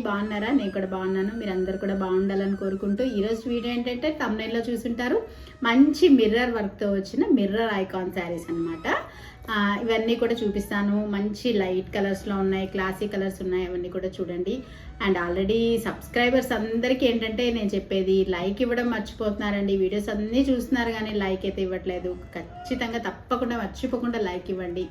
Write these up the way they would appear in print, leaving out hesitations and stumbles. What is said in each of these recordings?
బాగున్నారా? నేను కూడా బాగున్నాను. మీరందరూ కూడా బాగుండాలని కోరుకుంటూ ఈరోజు వీడియో ఏంటంటే thumbnail లో చూసుంటారు, మంచి మిర్రర్ వర్క్తో వచ్చిన మిర్రర్ ఐకాన్ శారీస్ అనమాట. ఇవన్నీ కూడా చూపిస్తాను. మంచి లైట్ కలర్స్లో ఉన్నాయి, క్లాసీ కలర్స్ ఉన్నాయి, అవన్నీ కూడా చూడండి. అండ్ ఆల్రెడీ సబ్స్క్రైబర్స్ అందరికీ ఏంటంటే నేను చెప్పేది లైక్ ఇవ్వడం మర్చిపోతున్నారండి. వీడియోస్ అన్నీ చూస్తున్నారు కానీ లైక్ అయితే ఇవ్వట్లేదు. ఖచ్చితంగా తప్పకుండా మర్చిపోకుండా లైక్ ఇవ్వండి.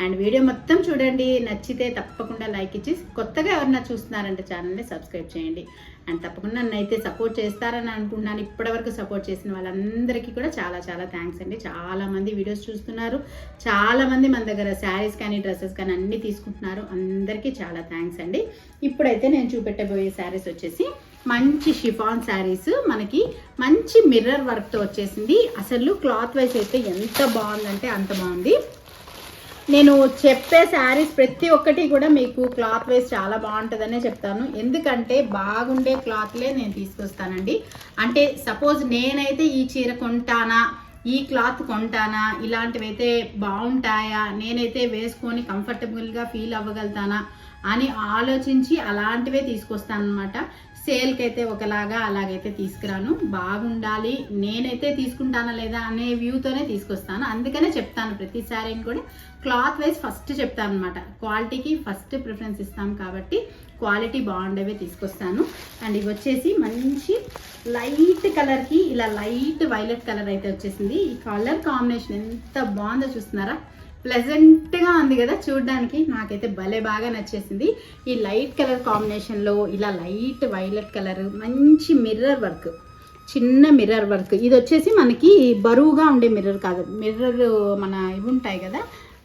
అండ్ వీడియో మొత్తం చూడండి, నచ్చితే తప్పకుండా లైక్ ఇచ్చి కొత్తగా ఎవరన్నా చూస్తున్నారంటే ఛానల్ని సబ్స్క్రైబ్ చేయండి. అండ్ తప్పకుండా నన్ను అయితే సపోర్ట్ చేస్తారని అనుకుంటున్నాను. ఇప్పటివరకు సపోర్ట్ చేసిన వాళ్ళందరికీ కూడా చాలా చాలా థ్యాంక్స్ అండి. చాలామంది వీడియోస్ చూస్తున్నారు, చాలామంది మన దగ్గర శారీస్ కానీ డ్రెస్సెస్ కానీ అన్నీ తీసుకుంటున్నారు. అందరికీ చాలా థ్యాంక్స్ అండి. ఇప్పుడైతే నేను చూపెట్టబోయే శారీస్ వచ్చేసి మంచి షిఫాన్ శారీస్, మనకి మంచి మిర్రర్ వర్క్తో వచ్చేసింది. అసలు క్లాత్ వైజ్ అయితే ఎంత బాగుందంటే అంత బాగుంది. నేను చెప్పే శారీస్ ప్రతి ఒక్కటి కూడా మీకు క్లాత్ వైజ్ చాలా బాగుంటుందనే చెప్తాను. ఎందుకంటే బాగుండే క్లాత్లే నేను తీసుకొస్తానండి. అంటే సపోజ్ నేనైతే ఈ చీర కొంటానా, ఈ క్లాత్ కొంటానా, ఇలాంటివి అయితే బాగుంటాయా, నేనైతే వేసుకొని కంఫర్టబుల్గా ఫీల్ అవ్వగలుగుతానా అని ఆలోచించి అలాంటివే తీసుకొస్తాను అనమాట. సేల్కి అయితే ఒకలాగా అలాగైతే తీసుకురాను. బాగుండాలి, నేనైతే తీసుకుంటానా లేదా అనే వ్యూతోనే తీసుకొస్తాను. అందుకనే చెప్తాను ప్రతి శారీని కూడా క్లాత్ వైజ్ ఫస్ట్ చెప్తాను అనమాట. క్వాలిటీకి ఫస్ట్ ప్రిఫరెన్స్ ఇస్తాం కాబట్టి క్వాలిటీ బాగుండేవే తీసుకొస్తాను. అండ్ ఇవి వచ్చేసి మంచి లైట్ కలర్కి ఇలా లైట్ వైలెట్ కలర్ అయితే వచ్చేసింది. ఈ కలర్ కాంబినేషన్ ఎంత బాగుందో చూస్తున్నారా? ప్లెజెంట్గా ఉంది కదా చూడడానికి. నాకైతే భలే బాగా నచ్చేసింది. ఈ లైట్ కలర్ కాంబినేషన్లో ఇలా లైట్ వైలెట్ కలర్, మంచి మిర్రర్ వర్క్, చిన్న మిర్రర్ వర్క్. ఇది వచ్చేసి మనకి బరువుగా ఉండే మిర్రర్ కాదు, మిర్రర్ మన ఇవి ఉంటాయి కదా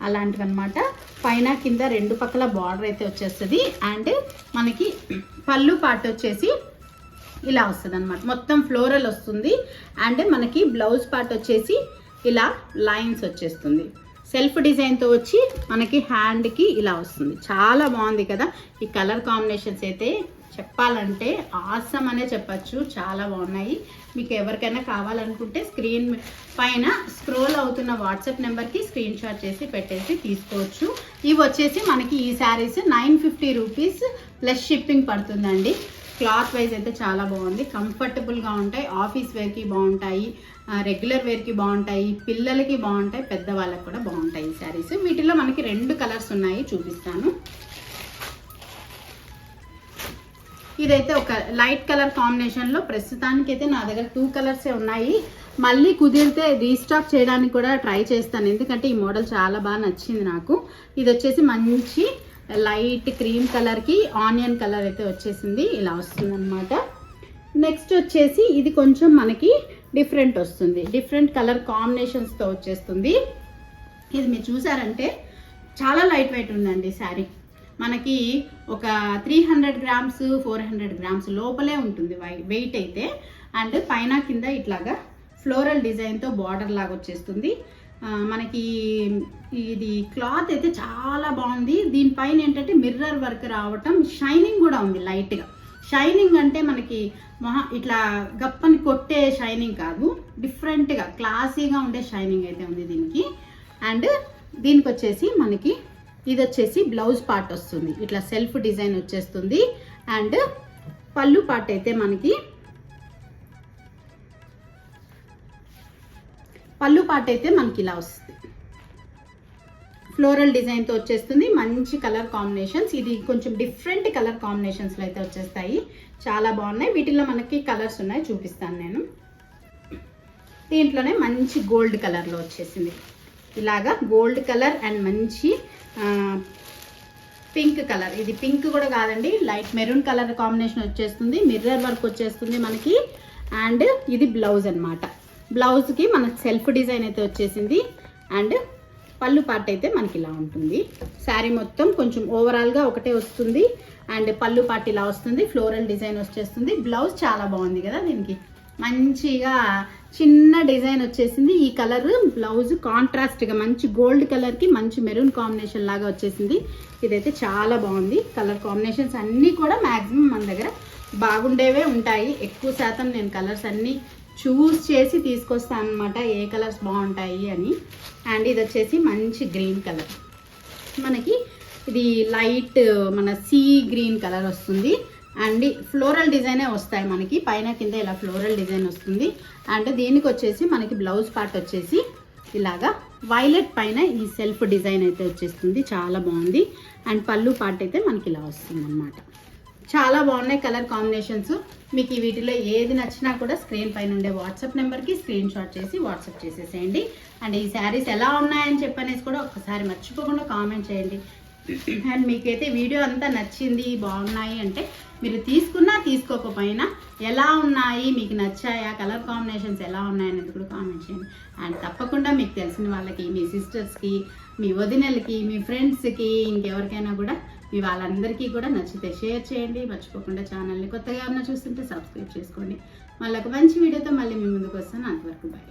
అలాంటివి అనమాట. పైన కింద రెండు పక్కల బార్డర్ అయితే వచ్చేస్తుంది. అండ్ మనకి పళ్ళు పార్ట్ వచ్చేసి ఇలా వస్తుంది అనమాట, మొత్తం ఫ్లోరల్ వస్తుంది. అండ్ మనకి బ్లౌజ్ పార్ట్ వచ్చేసి ఇలా లైన్స్ వచ్చేస్తుంది. సెల్ఫ్ డిజైన్తో వచ్చి మనకి హ్యాండ్కి ఇలా వస్తుంది. చాలా బాగుంది కదా. ఈ కలర్ కాంబినేషన్స్ అయితే చెప్పాలంటే ఆసమ్ అనే చెప్పచ్చు, చాలా బాగున్నాయి. మీకు ఎవరికైనా కావాలనుకుంటే స్క్రీన్ పైన స్క్రోల్ అవుతున్న వాట్సాప్ నెంబర్కి స్క్రీన్ షాట్ చేసి పెట్టేసి తీసుకోవచ్చు. ఇవి వచ్చేసి మనకి ఈ శారీస్ 950 రూపీస్ ప్లస్ షిప్పింగ్ పడుతుందండి. క్లాత్ వైజ్ అయితే చాలా బాగుంది, కంఫర్టబుల్గా ఉంటాయి, ఆఫీస్ వేర్కి బాగుంటాయి, రెగ్యులర్ వేర్కి బాగుంటాయి, పిల్లలకి బాగుంటాయి, పెద్దవాళ్ళకి కూడా బాగుంటాయి ఈ శారీస్. వీటిలో మనకి 2 కలర్స్ ఉన్నాయి, చూపిస్తాను. ఇదైతే ఒక లైట్ కలర్ కాంబినేషన్లో ప్రస్తుతానికి అయితే నా దగ్గర 2 కలర్సే ఉన్నాయి. మళ్ళీ కుదిరితే రీస్టాక్ చేయడానికి కూడా ట్రై చేస్తాను, ఎందుకంటే ఈ మోడల్ చాలా బాగా నచ్చింది నాకు. ఇది వచ్చేసి మంచి లైట్ క్రీమ్ కలర్కి ఆనియన్ కలర్ అయితే వచ్చేసింది, ఇలా వస్తుంది అనమాట. నెక్స్ట్ వచ్చేసి ఇది కొంచెం మనకి డిఫరెంట్ వస్తుంది, డిఫరెంట్ కలర్ కాంబినేషన్స్తో వచ్చేస్తుంది. ఇది మీరు చూసారంటే చాలా లైట్ వెయిట్ ఉందండి శారీ. మనకి ఒక 300 గ్రామ్స్ 400 గ్రామ్స్ లోపలే ఉంటుంది వెయిట్ అయితే. అండ్ పైన కింద ఇట్లాగా ఫ్లోరల్ డిజైన్తో బార్డర్ లాగా వచ్చేస్తుంది. మనకి ఇది క్లాత్ అయితే చాలా బాగుంది. దీనిపైన ఏంటంటే మిర్రర్ వర్క్ రావటం, షైనింగ్ కూడా ఉంది లైట్గా. షైనింగ్ అంటే మనకి ఇట్లా గప్పని కొట్టే షైనింగ్ కాదు, డిఫరెంట్గా క్లాసీగా ఉండే షైనింగ్ అయితే ఉంది దీనికి. అండ్ దీనికి వచ్చేసి మనకి ఇది వచ్చేసి బ్లౌజ్ పార్ట్ వస్తుంది, ఇట్లా సెల్ఫ్ డిజైన్ వచ్చేస్తుంది. అండ్ పళ్ళు పార్ట్ అయితే మనకి ఇలా వస్తుంది, ఫ్లోరల్ డిజైన్తో వచ్చేస్తుంది. మంచి కలర్ కాంబినేషన్స్, ఇది కొంచెం డిఫరెంట్ కలర్ కాంబినేషన్స్లో అయితే వచ్చేస్తాయి, చాలా బాగున్నాయి. వీటిల్లో మనకి కలర్స్ ఉన్నాయి, చూపిస్తాను నేను. దీంట్లోనే మంచి గోల్డ్ కలర్లో వచ్చేసింది, ఇలాగా గోల్డ్ కలర్ అండ్ మంచి పింక్ కలర్. ఇది పింక్ కూడా కాదండి, లైట్ మెరూన్ కలర్ కాంబినేషన్ వచ్చేస్తుంది, మిర్రర్ వర్క్ వచ్చేస్తుంది మనకి. అండ్ ఇది బ్లౌజ్ అనమాట, బ్లౌజ్కి మనకి సెల్ఫ్ డిజైన్ అయితే వచ్చేసింది. అండ్ పళ్ళు పార్ట్ అయితే మనకి ఇలా ఉంటుంది. శారీ మొత్తం కొంచెం ఓవరాల్గా ఒకటే వస్తుంది. అండ్ పళ్ళు పార్ట్ ఇలా వస్తుంది, ఫ్లోరల్ డిజైన్ వచ్చేస్తుంది. బ్లౌజ్ చాలా బాగుంది కదా, దీనికి మంచిగా చిన్న డిజైన్ వచ్చేసింది. ఈ కలర్ బ్లౌజ్ కాంట్రాస్ట్గా మంచి గోల్డ్ కలర్కి మంచి మెరూన్ కాంబినేషన్ లాగా వచ్చేసింది. ఇదైతే చాలా బాగుంది. కలర్ కాంబినేషన్స్ అన్నీ కూడా మ్యాక్సిమం మన దగ్గర బాగుండేవే ఉంటాయి. ఎక్కువ శాతం నేను కలర్స్ అన్నీ చూస్ చేసి తీసుకొస్తాను అనమాట, ఏ కలర్స్ బాగుంటాయి అని. అండ్ ఇది వచ్చేసి మంచి గ్రీన్ కలర్, మనకి ఇది లైట్ మన సీ గ్రీన్ కలర్ వస్తుంది. అండ్ ఫ్లోరల్ డిజైనే వస్తాయి మనకి, పైన కింద ఇలా ఫ్లోరల్ డిజైన్ వస్తుంది. అండ్ దీనికి వచ్చేసి మనకి బ్లౌజ్ పార్ట్ వచ్చేసి ఇలాగా వైలెట్ పైన ఈ సెల్ఫ్ డిజైన్ అయితే వచ్చేస్తుంది, చాలా బాగుంది. అండ్ పళ్ళు పార్ట్ అయితే మనకి ఇలా వస్తుంది అనమాట. చాలా బాగున్నాయి కలర్ కాంబినేషన్స్. మీకు ఈ వీటిలో ఏది నచ్చినా కూడా స్క్రీన్ పైన ఉండే వాట్సాప్ నెంబర్కి స్క్రీన్ షాట్ చేసి వాట్సాప్ చేసేసేయండి. అండ్ ఈ శారీస్ ఎలా ఉన్నాయని చెప్పనేసి కూడా ఒకసారి మర్చిపోకుండా కామెంట్ చేయండి. అండ్ మీకైతే వీడియో అంతా నచ్చింది, బాగున్నాయి అంటే మీరు తీసుకున్నా తీసుకోకపోయినా ఎలా ఉన్నాయి, మీకు నచ్చాయా, కలర్ కాంబినేషన్స్ ఎలా ఉన్నాయనేది కూడా కామెంట్ చేయండి. అండ్ తప్పకుండా మీకు తెలిసిన వాళ్ళకి, మీ సిస్టర్స్కి, మీ వదినలకి, మీ ఫ్రెండ్స్కి, ఇంకెవరికైనా కూడా మీ వాళ్ళందరికీ కూడా నచ్చితే షేర్ చేయండి. మర్చిపోకుండా ఛానల్ని కొత్తగా ఏమైనా చూస్తుంటే సబ్స్క్రైబ్ చేసుకోండి. మళ్ళీ ఒక మంచి వీడియోతో మళ్ళీ మీ ముందుకు వస్తాను. అంతవరకు బాయ్.